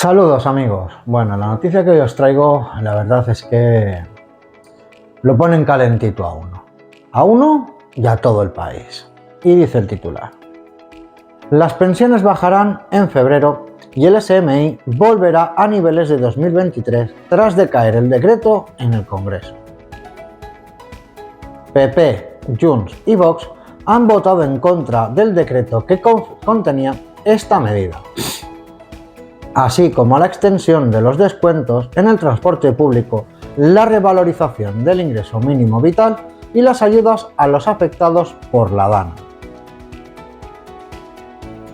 Saludos amigos. Bueno, la noticia que hoy os traigo, la verdad es que lo ponen calentito a uno y a todo el país. Y dice el titular: las pensiones bajarán en febrero y el SMI volverá a niveles de 2023 tras decaer el decreto en el Congreso. PP, Junts y Vox han votado en contra del decreto que contenía esta medida, así como la extensión de los descuentos en el transporte público, la revalorización del ingreso mínimo vital y las ayudas a los afectados por la DANA.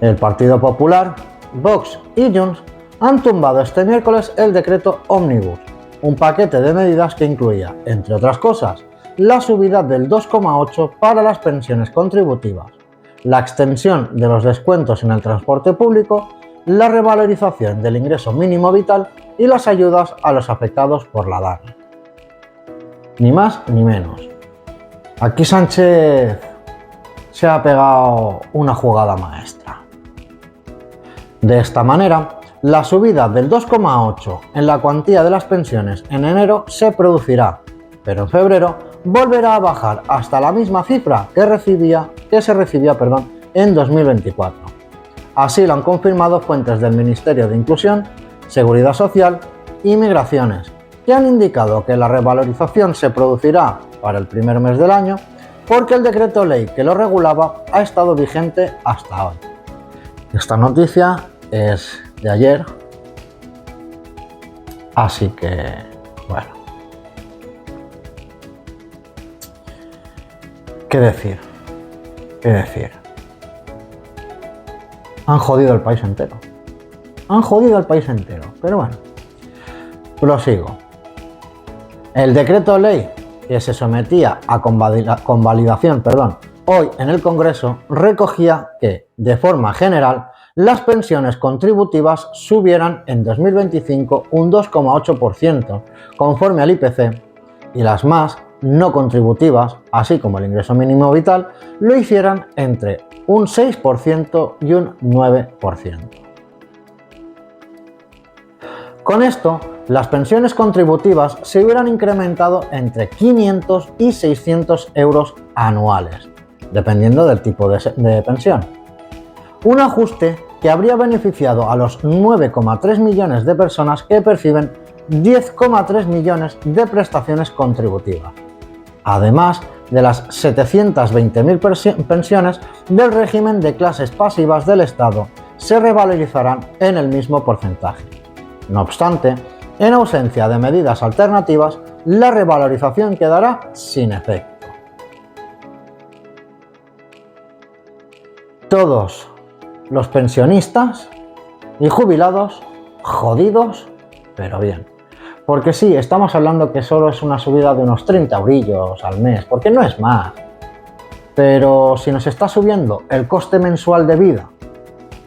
El Partido Popular, Vox y Junts han tumbado este miércoles el decreto Ómnibus, un paquete de medidas que incluía, entre otras cosas, la subida del 2,8 para las pensiones contributivas, la extensión de los descuentos en el transporte público, la revalorización del ingreso mínimo vital y las ayudas a los afectados por la DANA. Ni más ni menos. Aquí Sánchez se ha pegado una jugada maestra. De esta manera, la subida del 2,8 en la cuantía de las pensiones en enero se producirá, pero en febrero volverá a bajar hasta la misma cifra que se recibía en 2024. Así lo han confirmado fuentes del Ministerio de Inclusión, Seguridad Social y Migraciones, que han indicado que la revalorización se producirá para el primer mes del año porque el decreto ley que lo regulaba ha estado vigente hasta hoy. Esta noticia es de ayer, así que, bueno, ¿qué decir? Han jodido el país entero. Pero bueno, prosigo. El decreto ley que se sometía a convalidación hoy en el Congreso recogía que, de forma general, las pensiones contributivas subieran en 2025 un 2,8% conforme al IPC y las más no contributivas, así como el ingreso mínimo vital, lo hicieran entre un 6% y un 9%. Con esto, las pensiones contributivas se hubieran incrementado entre 500 y 600 euros anuales, dependiendo del tipo de pensión. Un ajuste que habría beneficiado a los 9,3 millones de personas que perciben 10,3 millones de prestaciones contributivas, además de las 720.000 pensiones del régimen de clases pasivas del Estado se revalorizarán en el mismo porcentaje. No obstante, en ausencia de medidas alternativas, la revalorización quedará sin efecto. Todos los pensionistas y jubilados jodidos, pero bien. Porque sí, estamos hablando que solo es una subida de unos 30 eurillos al mes, porque no es más. Pero si nos está subiendo el coste mensual de vida,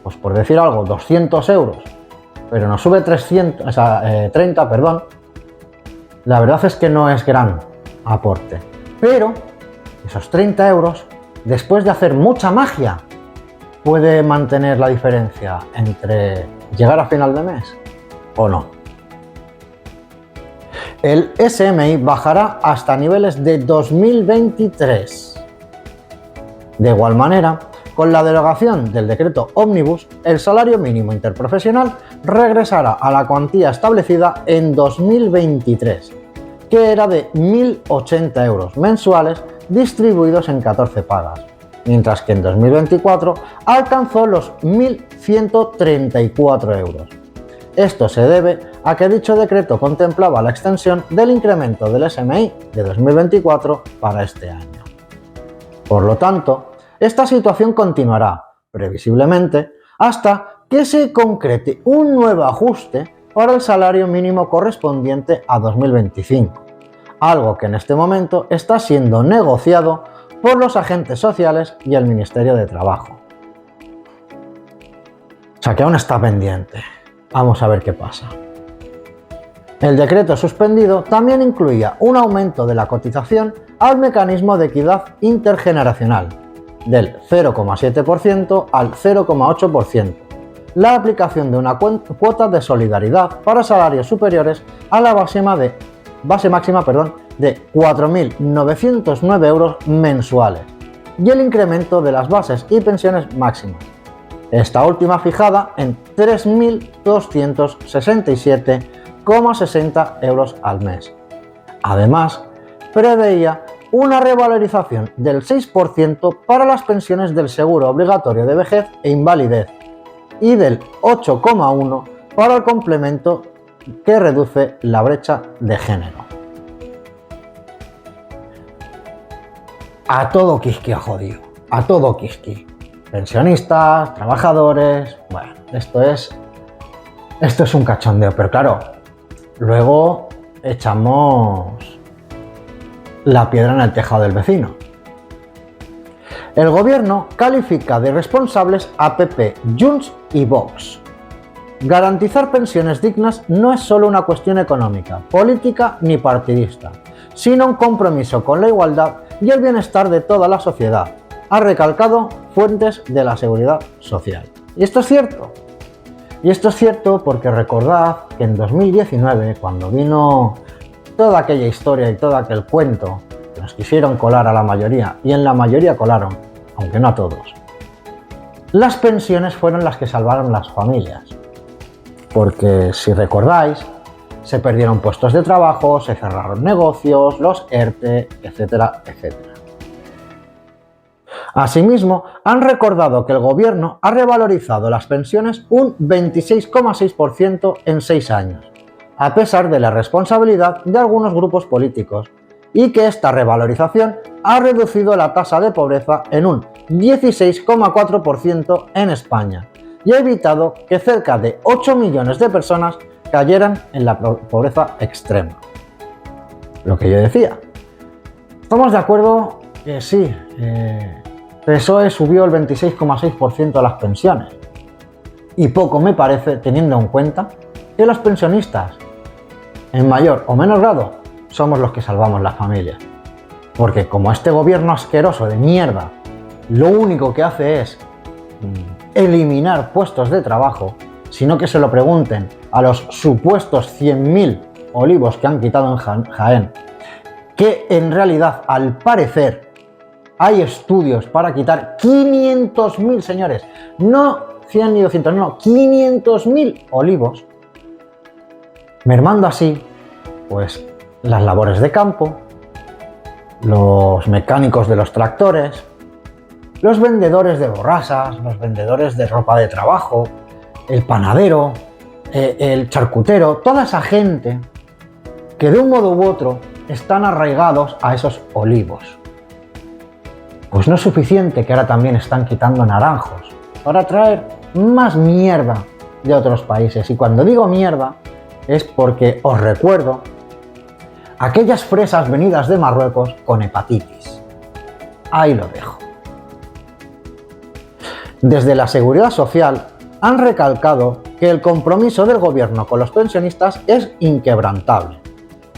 pues por decir algo, 200 euros, pero nos sube 30, la verdad es que no es gran aporte. Pero esos 30 euros, después de hacer mucha magia, puede mantener la diferencia entre llegar a final de mes o no. El SMI bajará hasta niveles de 2023. De igual manera, con la derogación del decreto Ómnibus, el salario mínimo interprofesional regresará a la cuantía establecida en 2023, que era de 1.080 euros mensuales distribuidos en 14 pagas, mientras que en 2024 alcanzó los 1.134 euros. Esto se debe a que dicho decreto contemplaba la extensión del incremento del SMI de 2024 para este año. Por lo tanto, esta situación continuará, previsiblemente, hasta que se concrete un nuevo ajuste para el salario mínimo correspondiente a 2025, algo que en este momento está siendo negociado por los agentes sociales y el Ministerio de Trabajo. O sea que aún está pendiente. Vamos a ver qué pasa. El decreto suspendido también incluía un aumento de la cotización al mecanismo de equidad intergeneracional, del 0,7% al 0,8%, la aplicación de una cuota de solidaridad para salarios superiores a la base máxima de 4.909 euros mensuales y el incremento de las bases y pensiones máximas, esta última fijada en 3.267,60 euros al mes. Además, preveía una revalorización del 6% para las pensiones del seguro obligatorio de vejez e invalidez y del 8,1% para el complemento que reduce la brecha de género. A todo quisqui ha jodido, a todo quisqui. Pensionistas, trabajadores, bueno, esto es un cachondeo, pero claro, luego echamos la piedra en el tejado del vecino. El gobierno califica de irresponsables a PP, Junts y Vox. Garantizar pensiones dignas no es solo una cuestión económica, política ni partidista, sino un compromiso con la igualdad y el bienestar de toda la sociedad, ha recalcado fuentes de la Seguridad Social. Y esto es cierto. Y esto es cierto porque recordad que en 2019, cuando vino toda aquella historia y todo aquel cuento que nos quisieron colar a la mayoría, y en la mayoría colaron, aunque no a todos, las pensiones fueron las que salvaron las familias. Porque si recordáis, se perdieron puestos de trabajo, se cerraron negocios, los ERTE, etcétera, etcétera. Asimismo, han recordado que el gobierno ha revalorizado las pensiones un 26,6% en 6 años, a pesar de la responsabilidad de algunos grupos políticos, y que esta revalorización ha reducido la tasa de pobreza en un 16,4% en España y ha evitado que cerca de 8 millones de personas cayeran en la pobreza extrema. Lo que yo decía. Estamos de acuerdo que sí, PSOE subió el 26,6% a las pensiones. Y poco me parece, teniendo en cuenta que los pensionistas, en mayor o menor grado, somos los que salvamos las familias. Porque como este gobierno asqueroso de mierda lo único que hace es eliminar puestos de trabajo, sino que se lo pregunten a los supuestos 100.000 olivos que han quitado en Jaén, que en realidad, al parecer, hay estudios para quitar 500.000, señores, no 100 ni 200, no, 500.000 olivos, mermando así, pues, las labores de campo, los mecánicos de los tractores, los vendedores de borrasas, los vendedores de ropa de trabajo, el panadero, el charcutero, toda esa gente que de un modo u otro están arraigados a esos olivos. Pues no es suficiente que ahora también están quitando naranjos para traer más mierda de otros países. Y cuando digo mierda es porque os recuerdo aquellas fresas venidas de Marruecos con hepatitis. Ahí lo dejo. Desde la Seguridad Social han recalcado que el compromiso del gobierno con los pensionistas es inquebrantable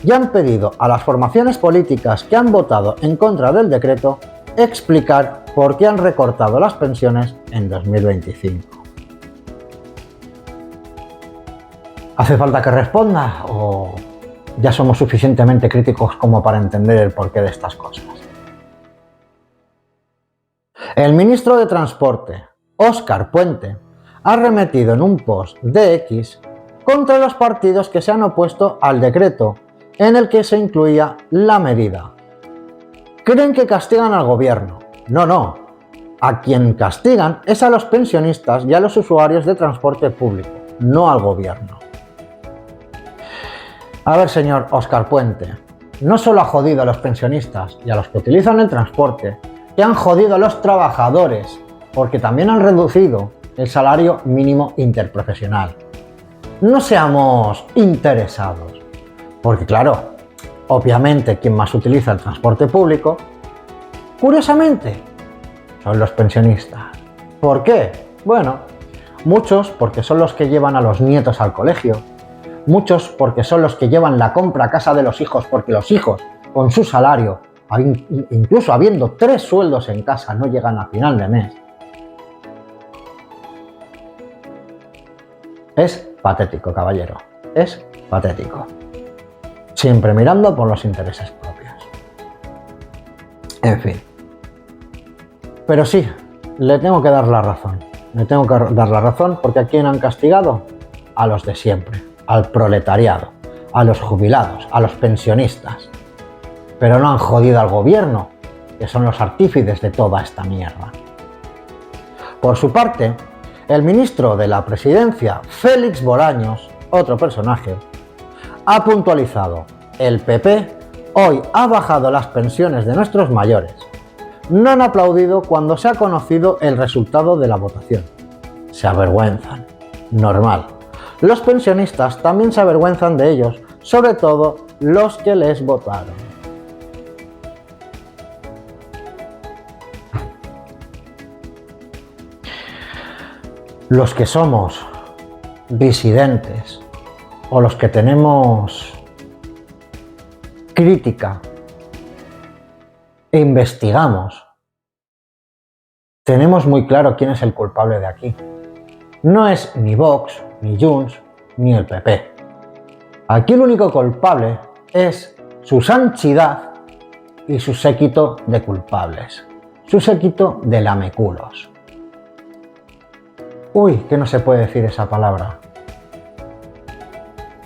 y han pedido a las formaciones políticas que han votado en contra del decreto explicar por qué han recortado las pensiones en 2025. ¿Hace falta que responda o ya somos suficientemente críticos como para entender el porqué de estas cosas? El ministro de Transporte, Óscar Puente, ha arremetido en un post de X contra los partidos que se han opuesto al decreto en el que se incluía la medida. Creen que castigan al gobierno. No. A quien castigan es a los pensionistas y a los usuarios de transporte público, no al gobierno. A ver, señor Óscar Puente, no solo ha jodido a los pensionistas y a los que utilizan el transporte, que han jodido a los trabajadores, porque también han reducido el salario mínimo interprofesional. No seamos interesados, porque claro, obviamente quien más utiliza el transporte público, curiosamente, son los pensionistas. ¿Por qué? Bueno, muchos porque son los que llevan a los nietos al colegio, muchos porque son los que llevan la compra a casa de los hijos, porque los hijos, con su salario, incluso habiendo 3 sueldos en casa, no llegan a final de mes. Es patético, caballero, es patético. Siempre mirando por los intereses propios. En fin. Pero sí, le tengo que dar la razón. Le tengo que dar la razón porque ¿a quién han castigado? A los de siempre, al proletariado, a los jubilados, a los pensionistas. Pero no han jodido al gobierno, que son los artífices de toda esta mierda. Por su parte, el ministro de la Presidencia, Félix Bolaños, otro personaje, ha puntualizado: el PP hoy ha bajado las pensiones de nuestros mayores. No han aplaudido cuando se ha conocido el resultado de la votación. Se avergüenzan. Normal. Los pensionistas también se avergüenzan de ellos, sobre todo los que les votaron. Los que somos disidentes o los que tenemos crítica e investigamos, tenemos muy claro quién es el culpable de aquí. No es ni Vox, ni Junts, ni el PP. Aquí el único culpable es su sanchidad y su séquito de culpables, su séquito de lameculos. Uy, que no se puede decir esa palabra.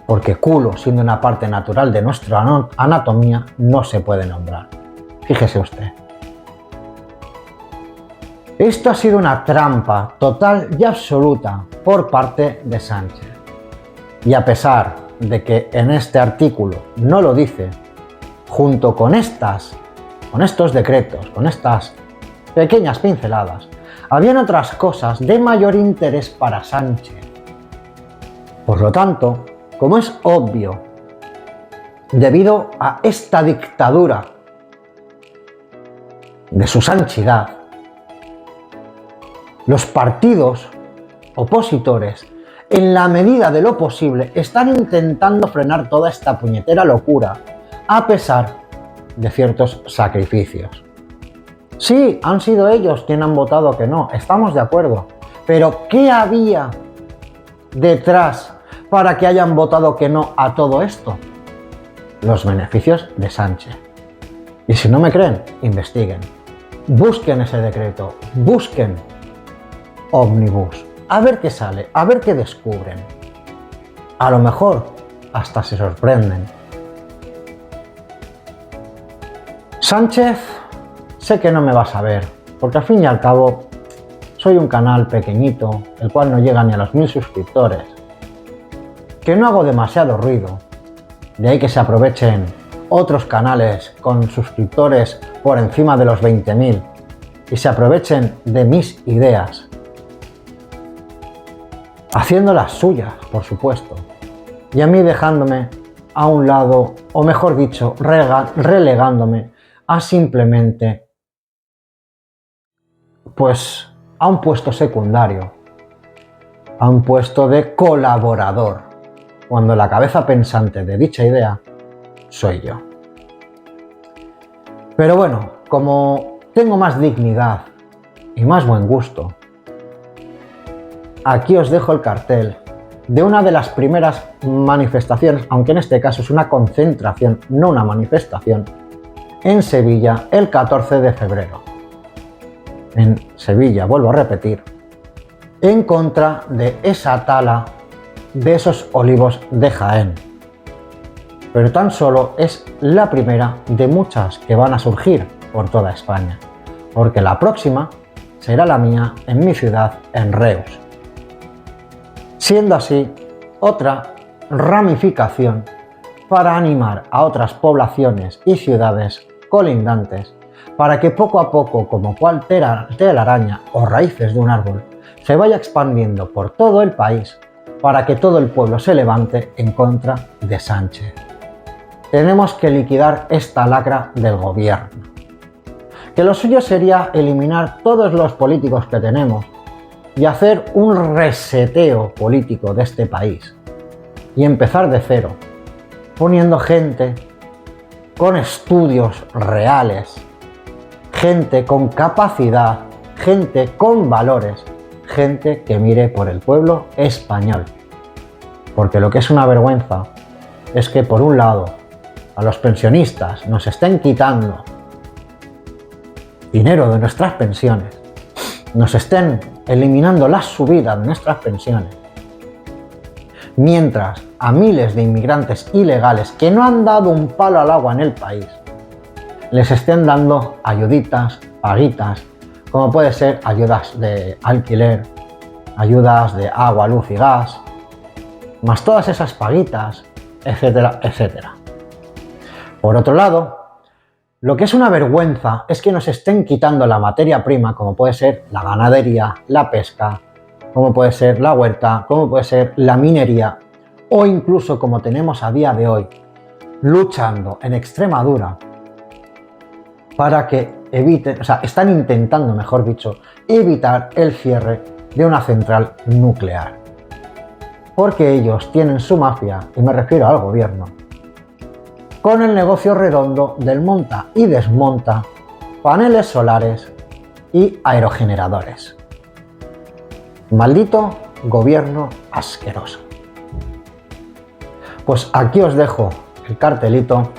Porque culo, siendo una parte natural de nuestra anatomía, no se puede nombrar. Fíjese usted. Esto ha sido una trampa total y absoluta por parte de Sánchez. Y a pesar de que en este artículo no lo dice, junto con estos decretos, con estas pequeñas pinceladas, habían otras cosas de mayor interés para Sánchez. Por lo tanto, como es obvio, debido a esta dictadura de su sanchidad, los partidos opositores, en la medida de lo posible, están intentando frenar toda esta puñetera locura, a pesar de ciertos sacrificios. Sí, han sido ellos quienes han votado que no, estamos de acuerdo, pero ¿qué había detrás para que hayan votado que no a todo esto? Los beneficios de Sánchez. Y si no me creen, investiguen. Busquen ese decreto, busquen Ómnibus, a ver qué sale, a ver qué descubren. A lo mejor hasta se sorprenden. Sánchez, sé que no me vas a ver, porque al fin y al cabo soy un canal pequeñito, el cual no llega ni a los 1000 suscriptores, que no hago demasiado ruido, de ahí que se aprovechen otros canales con suscriptores por encima de los 20.000 y se aprovechen de mis ideas, haciendo las suyas, por supuesto, y a mí dejándome a un lado, o mejor dicho, relegándome a simplemente, pues, a un puesto secundario, a un puesto de colaborador, cuando la cabeza pensante de dicha idea soy yo. Pero bueno, como tengo más dignidad y más buen gusto, aquí os dejo el cartel de una de las primeras manifestaciones, aunque en este caso es una concentración, no una manifestación, en Sevilla el 14 de febrero. En Sevilla, vuelvo a repetir, en contra de esa tala de esos olivos de Jaén. Pero tan solo es la primera de muchas que van a surgir por toda España, porque la próxima será la mía en mi ciudad, en Reus. Siendo así otra ramificación para animar a otras poblaciones y ciudades colindantes para que poco a poco, como cual telaraña o raíces de un árbol, se vaya expandiendo por todo el país para que todo el pueblo se levante en contra de Sánchez. Tenemos que liquidar esta lacra del gobierno. Que lo suyo sería eliminar todos los políticos que tenemos y hacer un reseteo político de este país y empezar de cero, poniendo gente con estudios reales, gente con capacidad, gente con valores, gente que mire por el pueblo español Porque lo que es una vergüenza es que, por un lado, a los pensionistas nos estén quitando dinero de nuestras pensiones, nos estén eliminando las subidas de nuestras pensiones, mientras a miles de inmigrantes ilegales que no han dado un palo al agua en el país les estén dando ayuditas, paguitas, como puede ser ayudas de alquiler, ayudas de agua, luz y gas, más todas esas paguitas, etcétera, etcétera. Por otro lado, lo que es una vergüenza es que nos estén quitando la materia prima, como puede ser la ganadería, la pesca, como puede ser la huerta, como puede ser la minería, o incluso como tenemos a día de hoy, luchando en Extremadura para que eviten, están intentando, mejor dicho, evitar el cierre de una central nuclear. Porque ellos tienen su mafia, y me refiero al gobierno, con el negocio redondo del monta y desmonta paneles solares y aerogeneradores. Maldito gobierno asqueroso. Pues aquí os dejo el cartelito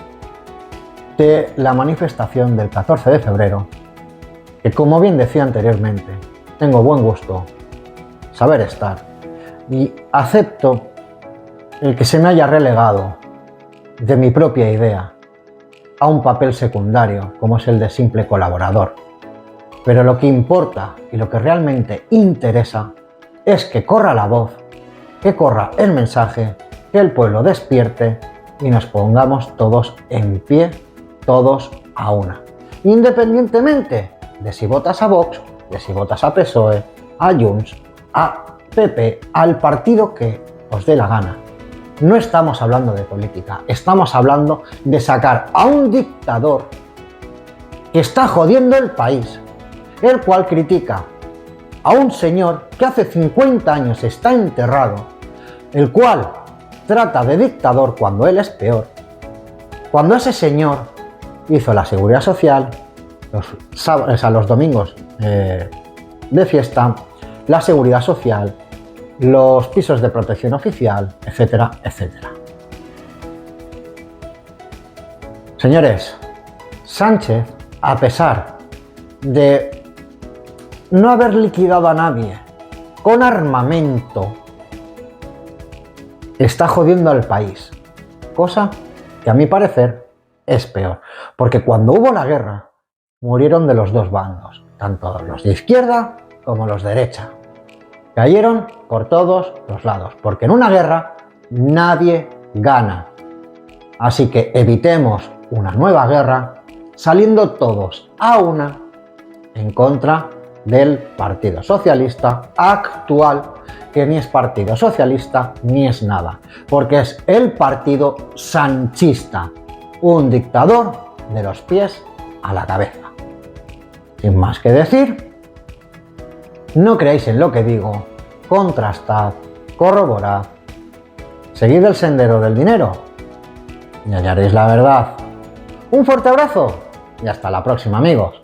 de la manifestación del 14 de febrero, que, como bien decía anteriormente, tengo buen gusto, saber estar, y acepto el que se me haya relegado de mi propia idea a un papel secundario como es el de simple colaborador. Pero lo que importa y lo que realmente interesa es que corra la voz, que corra el mensaje, que el pueblo despierte y nos pongamos todos en pie, todos a una. Independientemente de si votas a Vox, de si votas a PSOE, a Junts, a PP, al partido que os dé la gana. No estamos hablando de política, estamos hablando de sacar a un dictador que está jodiendo el país, el cual critica a un señor que hace 50 años está enterrado, el cual trata de dictador cuando él es peor, cuando ese señor hizo la seguridad social, los domingos de fiesta, la seguridad social, los pisos de protección oficial, etcétera, etcétera. Señores, Sánchez, a pesar de no haber liquidado a nadie con armamento, está jodiendo al país, cosa que a mi parecer es peor, porque cuando hubo la guerra murieron de los dos bandos, tanto los de izquierda como los de derecha. Cayeron por todos los lados, porque en una guerra nadie gana. Así que evitemos una nueva guerra saliendo todos a una en contra del Partido Socialista actual, que ni es Partido Socialista ni es nada, porque es el partido sanchista, un dictador de los pies a la cabeza. Sin más que decir, no creáis en lo que digo, contrastad, corroborad, seguid el sendero del dinero y hallaréis la verdad. Un fuerte abrazo y hasta la próxima, amigos.